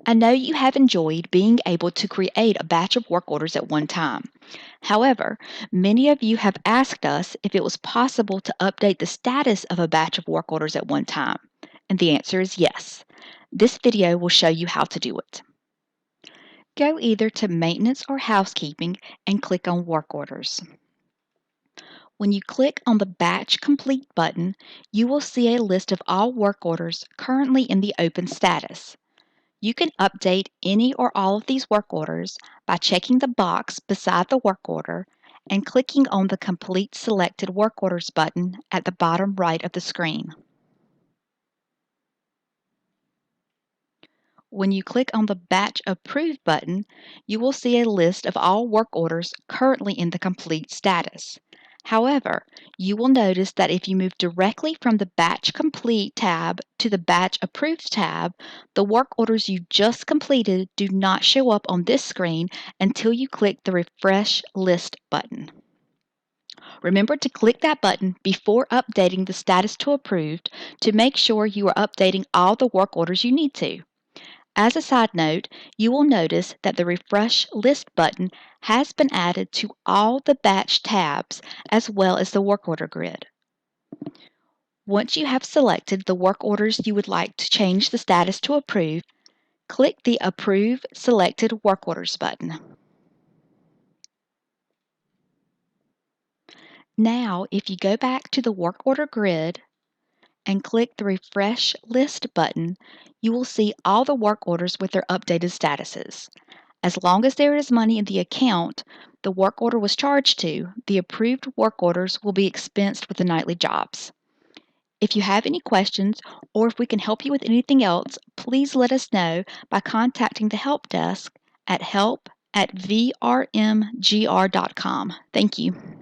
I know you have enjoyed being able to create a batch of work orders at one time. However, many of you have asked us if it was possible to update the status of a batch of work orders at one time, and the answer is yes. This video will show you how to do it. Go either to Maintenance or Housekeeping and click on Work Orders. When you click on the Batch Complete button, you will see a list of all work orders currently in the open status. You can update any or all of these work orders by checking the box beside the work order and clicking on the Complete Selected Work Orders button at the bottom right of the screen. When you click on the Batch Approved button, you will see a list of all work orders currently in the complete status. However, you will notice that if you move directly from the Batch Complete tab to the Batch Approved tab, the work orders you just completed do not show up on this screen until you click the Refresh List button. Remember to click that button before updating the status to Approved to make sure you are updating all the work orders you need to. As a side note, you will notice that the Refresh List button has been added to all the batch tabs as well as the work order grid. Once you have selected the work orders you would like to change the status to Approve, click the Approve Selected Work Orders button. Now, if you go back to the work order grid and click the Refresh List button, you will see all the work orders with their updated statuses. As long as there is money in the account the work order was charged to, the approved work orders will be expensed with the nightly jobs. If you have any questions or if we can help you with anything else, please let us know by contacting the help desk at help@vrmgr.com. Thank you.